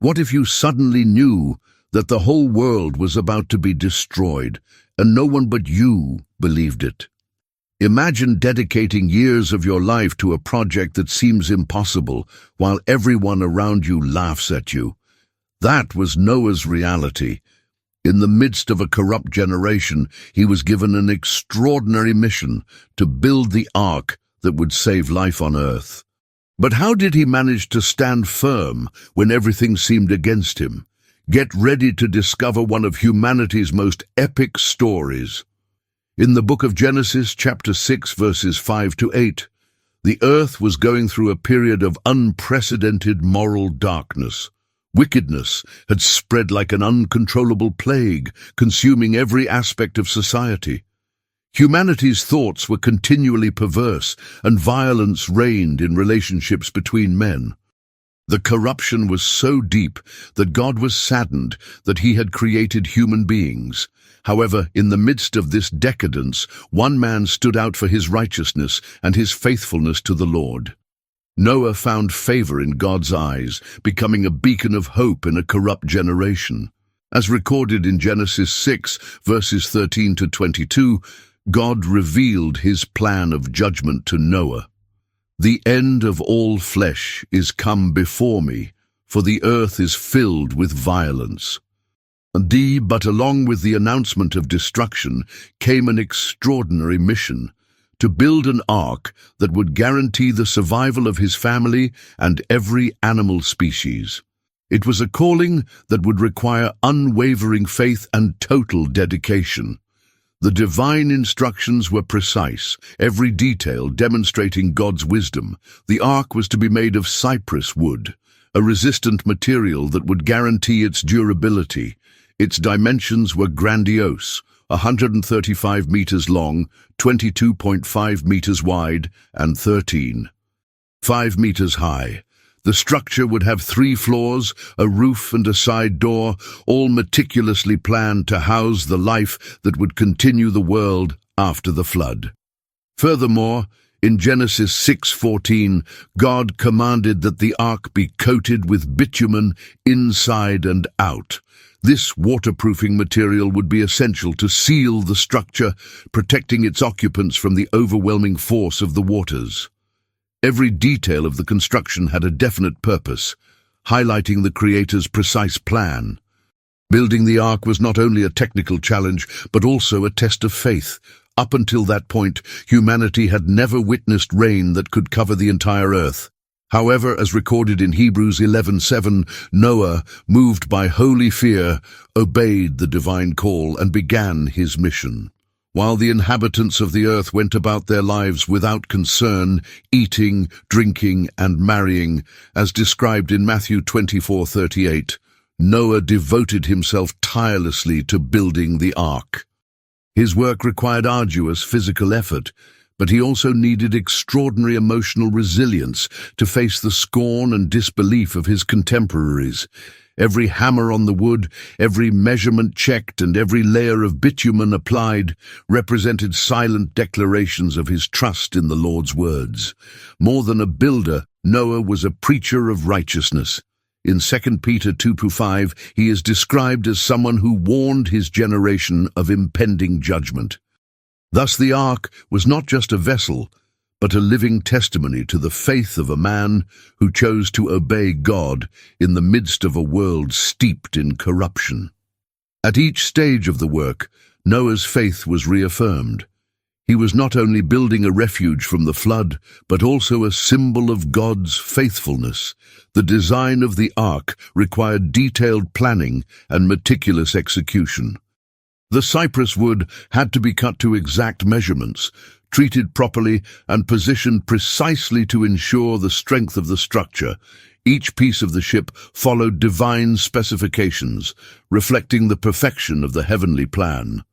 What if you suddenly knew that the whole world was about to be destroyed, and no one but you believed it? Imagine dedicating years of your life to a project that seems impossible, while everyone around you laughs at you. That was Noah's reality. In the midst of a corrupt generation, he was given an extraordinary mission to build the ark that would save life on earth. But how did he manage to stand firm when everything seemed against him? Get ready to discover one of humanity's most epic stories. In the book of Genesis, chapter 6, verses 5 to 8, the earth was going through a period of unprecedented moral darkness. Wickedness had spread like an uncontrollable plague, consuming every aspect of society. Humanity's thoughts were continually perverse, and violence reigned in relationships between men. The corruption was so deep that God was saddened that he had created human beings. However, in the midst of this decadence, one man stood out for his righteousness and his faithfulness to the Lord. Noah found favor in God's eyes, becoming a beacon of hope in a corrupt generation. As recorded in Genesis 6, verses 13 to 22, God revealed his plan of judgment to Noah. "The end of all flesh is come before me, for the earth is filled with violence." But along with the announcement of destruction came an extraordinary mission: to build an ark that would guarantee the survival of his family and every animal species. It was a calling that would require unwavering faith and total dedication. The divine instructions were precise, every detail demonstrating God's wisdom. The ark was to be made of cypress wood, a resistant material that would guarantee its durability. Its dimensions were grandiose: 135 meters long, 22.5 meters wide, and 13.5 meters high. The structure would have 3 floors, a roof and a side door, all meticulously planned to house the life that would continue the world after the flood. Furthermore, in Genesis 6:14, God commanded that the ark be coated with bitumen inside and out. This waterproofing material would be essential to seal the structure, protecting its occupants from the overwhelming force of the waters. Every detail of the construction had a definite purpose, highlighting the Creator's precise plan. Building the ark was not only a technical challenge, but also a test of faith. Up until that point, humanity had never witnessed rain that could cover the entire earth. However, as recorded in Hebrews 11:7, Noah, moved by holy fear, obeyed the divine call and began his mission. While the inhabitants of the earth went about their lives without concern, eating, drinking, and marrying, as described in Matthew 24:38, Noah devoted himself tirelessly to building the ark. His work required arduous physical effort, but he also needed extraordinary emotional resilience to face the scorn and disbelief of his contemporaries. Every hammer on the wood, every measurement checked, and every layer of bitumen applied represented silent declarations of his trust in the Lord's words. More than a builder, Noah was a preacher of righteousness. In 2 Peter 2:5, he is described as someone who warned his generation of impending judgment. Thus the ark was not just a vessel, but a living testimony to the faith of a man who chose to obey God in the midst of a world steeped in corruption. At each stage of the work, Noah's faith was reaffirmed. He was not only building a refuge from the flood, but also a symbol of God's faithfulness. The design of the ark required detailed planning and meticulous execution. The cypress wood had to be cut to exact measurements, treated properly, and positioned precisely to ensure the strength of the structure. Each piece of the ship followed divine specifications, reflecting the perfection of the heavenly plan.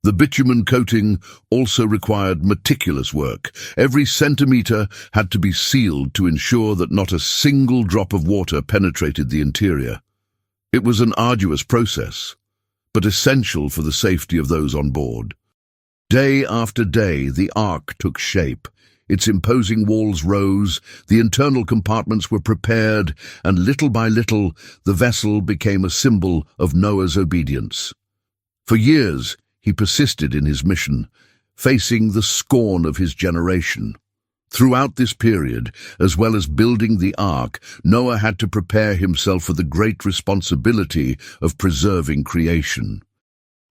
The bitumen coating also required meticulous work. Every centimeter had to be sealed to ensure that not a single drop of water penetrated the interior. It was an arduous process, but essential for the safety of those on board. Day after day, the ark took shape, Its imposing walls rose, the internal compartments were prepared, and little by little the vessel became a symbol of Noah's obedience. For years he persisted in his mission, facing the scorn of his generation. Throughout this period, as well as building the ark, Noah had to prepare himself for the great responsibility of preserving creation.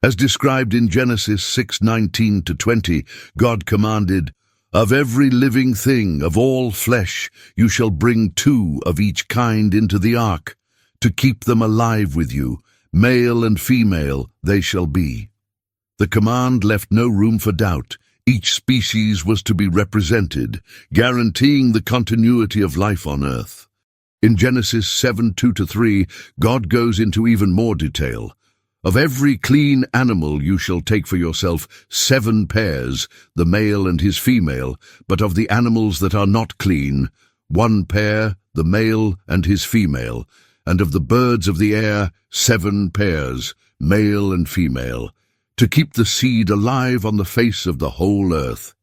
As described in Genesis 6:19-20, God commanded, "Of every living thing, of all flesh, you shall bring 2 of each kind into the ark, to keep them alive with you. Male and female they shall be." The command left no room for doubt. Each species was to be represented, guaranteeing the continuity of life on earth. In Genesis 7:2-3, God goes into even more detail. "Of every clean animal you shall take for yourself 7 pairs, the male and his female, but of the animals that are not clean, 1 pair, the male and his female, and of the birds of the air 7 pairs, male and female, to keep the seed alive on the face of the whole earth."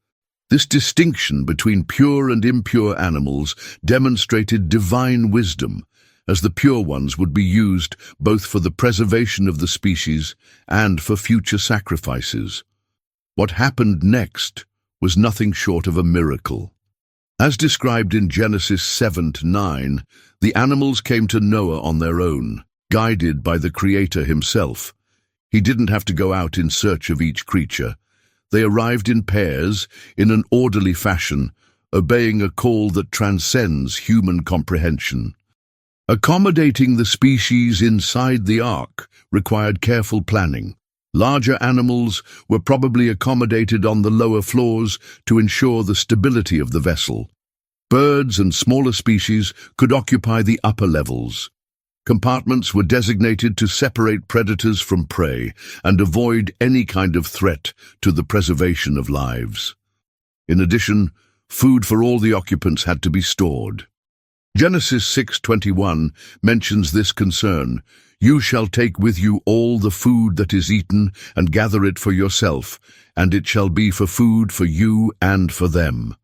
This distinction between pure and impure animals demonstrated divine wisdom, as the pure ones would be used both for the preservation of the species and for future sacrifices. What happened next was nothing short of a miracle. As described in Genesis 7-9, the animals came to Noah on their own, guided by the Creator himself. He didn't have to go out in search of each creature. They arrived in pairs, in an orderly fashion, obeying a call that transcends human comprehension. Accommodating the species inside the ark required careful planning. Larger animals were probably accommodated on the lower floors to ensure the stability of the vessel. Birds and smaller species could occupy the upper levels. Compartments were designated to separate predators from prey and avoid any kind of threat to the preservation of lives. In addition, food for all the occupants had to be stored. Genesis 6:21 mentions this concern. "You shall take with you all the food that is eaten and gather it for yourself, and it shall be for food for you and for them."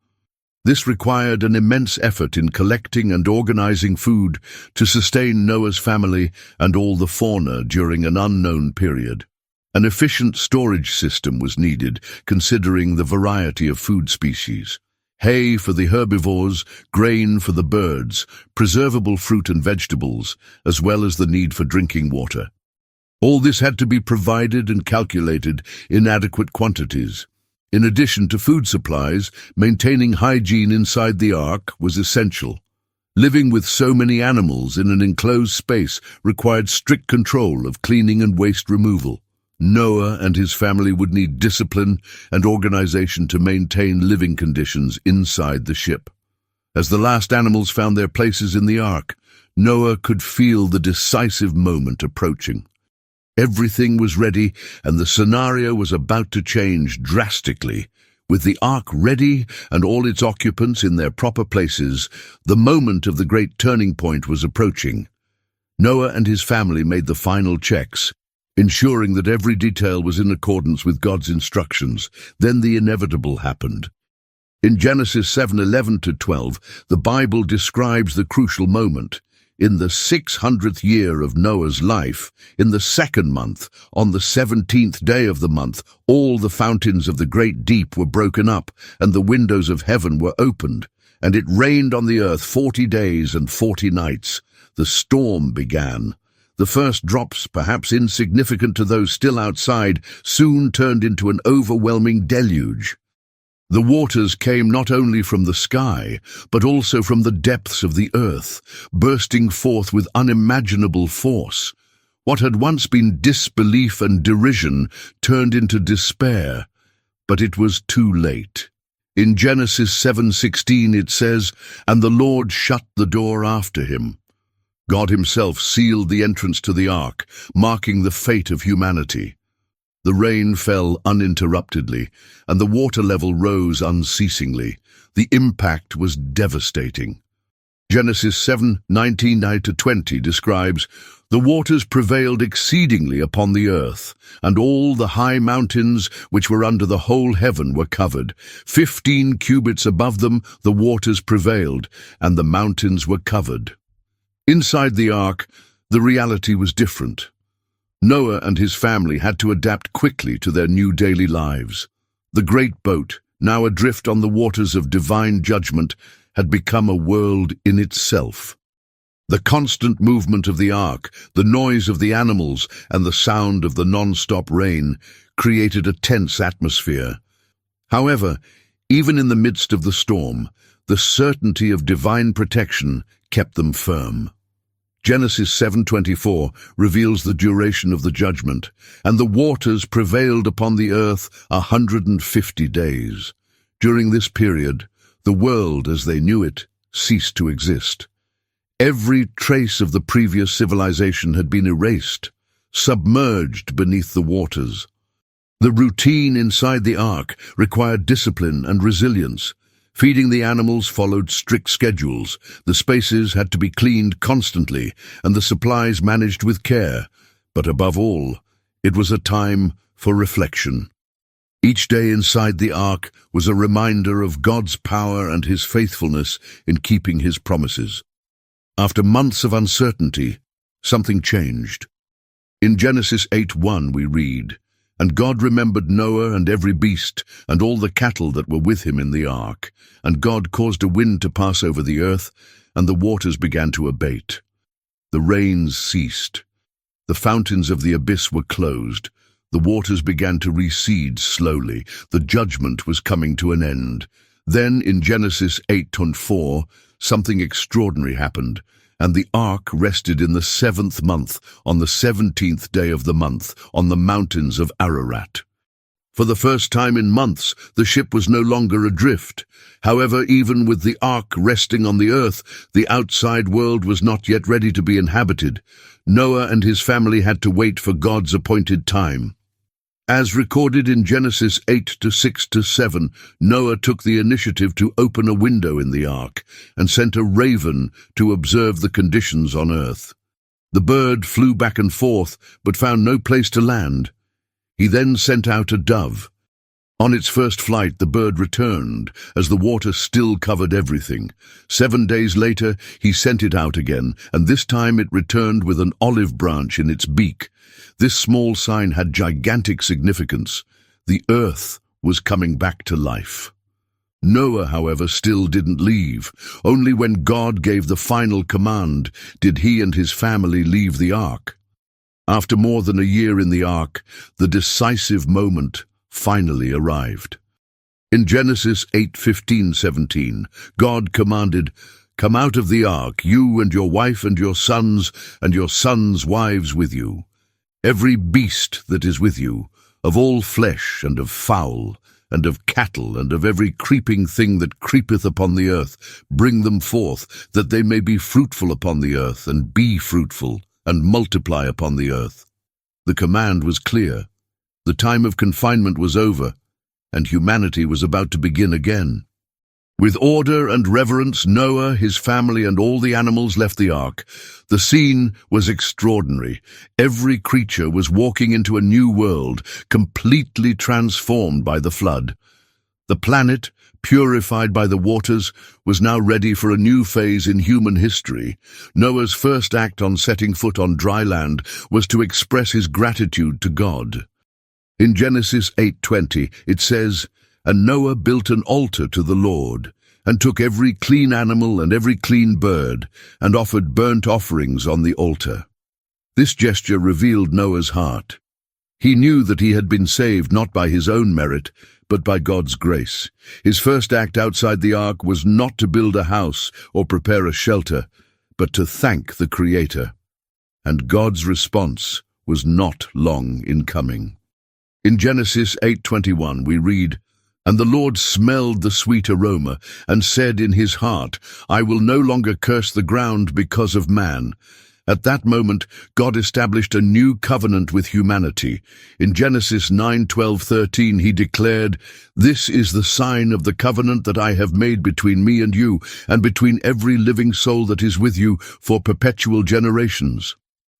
This required an immense effort in collecting and organizing food to sustain Noah's family and all the fauna during an unknown period. An efficient storage system was needed, considering the variety of food species. Hay for the herbivores, grain for the birds, preservable fruit and vegetables, as well as the need for drinking water. All this had to be provided and calculated in adequate quantities. In addition to food supplies, maintaining hygiene inside the ark was essential. Living with so many animals in an enclosed space required strict control of cleaning and waste removal. Noah and his family would need discipline and organization to maintain living conditions inside the ship. As the last animals found their places in the ark, Noah could feel the decisive moment approaching. Everything was ready, and the scenario was about to change drastically. With the ark ready and all its occupants in their proper places, the moment of the great turning point was approaching. Noah and his family made the final checks, ensuring that every detail was in accordance with God's instructions. Then the inevitable happened. In Genesis 7:11-12, the Bible describes the crucial moment. In the 600th year of Noah's life, in the 2nd month, on the 17th day of the month, all the fountains of the great deep were broken up, and the windows of heaven were opened, and it rained on the earth 40 days and 40 nights. The storm began. The first drops, perhaps insignificant to those still outside, soon turned into an overwhelming deluge. The waters came not only from the sky, but also from the depths of the earth, bursting forth with unimaginable force. What had once been disbelief and derision turned into despair, but it was too late. In Genesis 7:16 it says, "And the Lord shut the door after him." God himself sealed the entrance to the ark, marking the fate of humanity. The rain fell uninterruptedly, and the water level rose unceasingly. The impact was devastating. Genesis 7:19-20 describes, "The waters prevailed exceedingly upon the earth, and all the high mountains which were under the whole heaven were covered. 15 cubits above them the waters prevailed, and the mountains were covered." Inside the ark, the reality was different. Noah and his family had to adapt quickly to their new daily lives. The great boat, now adrift on the waters of divine judgment, had become a world in itself. The constant movement of the ark, the noise of the animals, and the sound of the non-stop rain created a tense atmosphere. However, even in the midst of the storm, the certainty of divine protection kept them firm. Genesis 7:24 reveals the duration of the judgment, "And the waters prevailed upon the earth 150 days. During this period, the world as they knew it ceased to exist. Every trace of the previous civilization had been erased, submerged beneath the waters. The routine inside the ark required discipline and resilience. Feeding the animals followed strict schedules, the spaces had to be cleaned constantly, and the supplies managed with care. But above all, it was a time for reflection. Each day inside the ark was a reminder of God's power and His faithfulness in keeping His promises. After months of uncertainty, something changed. In Genesis 8:1 we read, "And God remembered Noah and every beast, and all the cattle that were with him in the ark. And God caused a wind to pass over the earth, and the waters began to abate. The rains ceased. The fountains of the abyss were closed. The waters began to recede slowly. The judgment was coming to an end." Then in Genesis 8:4, something extraordinary happened. "And the ark rested in the 7th month, on the 17th day of the month, on the mountains of Ararat." For the first time in months, the ship was no longer adrift. However, even with the ark resting on the earth, the outside world was not yet ready to be inhabited. Noah and his family had to wait for God's appointed time. As recorded in Genesis 8:6-7, Noah took the initiative to open a window in the ark and sent a raven to observe the conditions on earth. The bird flew back and forth, but found no place to land. He then sent out a dove. On its first flight, the bird returned, as the water still covered everything. 7 days later, he sent it out again, and this time it returned with an olive branch in its beak. This small sign had gigantic significance. The earth was coming back to life. Noah, however, still didn't leave. Only when God gave the final command did he and his family leave the ark. After more than a year in the ark, the decisive moment finally arrived. In Genesis 8:15-17, God commanded, "Come out of the ark, you and your wife and your sons' wives with you. Every beast that is with you, of all flesh and of fowl, and of cattle, and of every creeping thing that creepeth upon the earth, bring them forth, that they may be fruitful upon the earth, and be fruitful, and multiply upon the earth." The command was clear. The time of confinement was over, and humanity was about to begin again. With order and reverence, Noah, his family, and all the animals left the ark. The scene was extraordinary. Every creature was walking into a new world, completely transformed by the flood. The planet, purified by the waters, was now ready for a new phase in human history. Noah's first act on setting foot on dry land was to express his gratitude to God. In Genesis 8:20, it says, "And Noah built an altar to the Lord, and took every clean animal and every clean bird, and offered burnt offerings on the altar." This gesture revealed Noah's heart. He knew that he had been saved not by his own merit, but by God's grace. His first act outside the ark was not to build a house or prepare a shelter, but to thank the Creator. And God's response was not long in coming. In Genesis 8:21 we read, "And the Lord smelled the sweet aroma, and said in his heart, I will no longer curse the ground because of man, At that moment, God established a new covenant with humanity. In Genesis 9:12-13, he declared, "This is the sign of the covenant that I have made between me and you, and between every living soul that is with you for perpetual generations.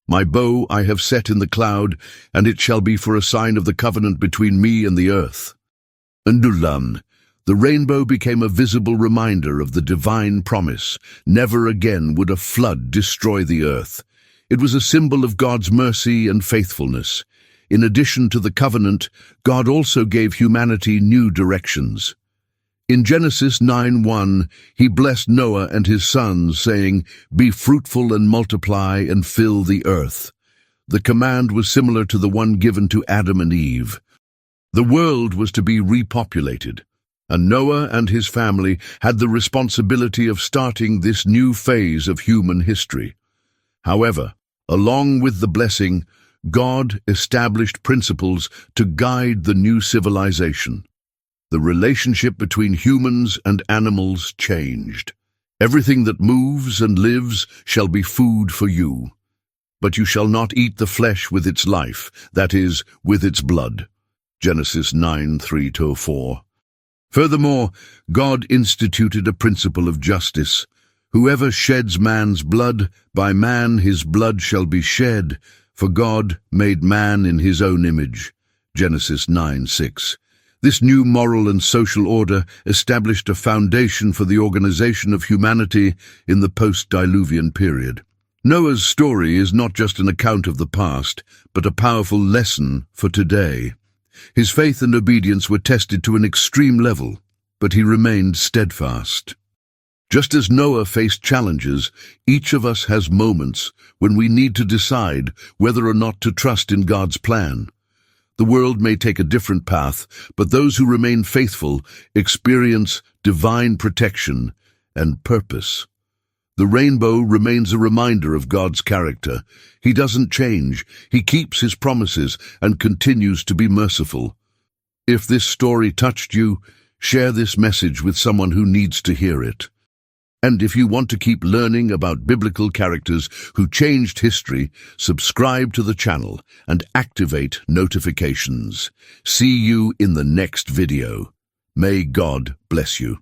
My bow I have set in the cloud, and it shall be for a sign of the covenant between me and the earth." Ndulan. The rainbow became a visible reminder of the divine promise. Never again would a flood destroy the earth. It was a symbol of God's mercy and faithfulness. In addition to the covenant, God also gave humanity new directions. In Genesis 9:1, he blessed Noah and his sons, saying, "Be fruitful and multiply and fill the earth." The command was similar to the one given to Adam and Eve. The world was to be repopulated, and Noah and his family had the responsibility of starting this new phase of human history. However, along with the blessing, God established principles to guide the new civilization. The relationship between humans and animals changed. "Everything that moves and lives shall be food for you. But you shall not eat the flesh with its life, that is, with its blood." Genesis 9:3-4. Furthermore, God instituted a principle of justice. "Whoever sheds man's blood, by man his blood shall be shed, for God made man in his own image." Genesis 9:6. This new moral and social order established a foundation for the organization of humanity in the post-Diluvian period. Noah's story is not just an account of the past, but a powerful lesson for today. His faith and obedience were tested to an extreme level, but he remained steadfast. Just as Noah faced challenges, each of us has moments when we need to decide whether or not to trust in God's plan. The world may take a different path, but those who remain faithful experience divine protection and purpose. The rainbow remains a reminder of God's character. He doesn't change. He keeps his promises and continues to be merciful. If this story touched you, share this message with someone who needs to hear it. And if you want to keep learning about biblical characters who changed history, subscribe to the channel and activate notifications. See you in the next video. May God bless you.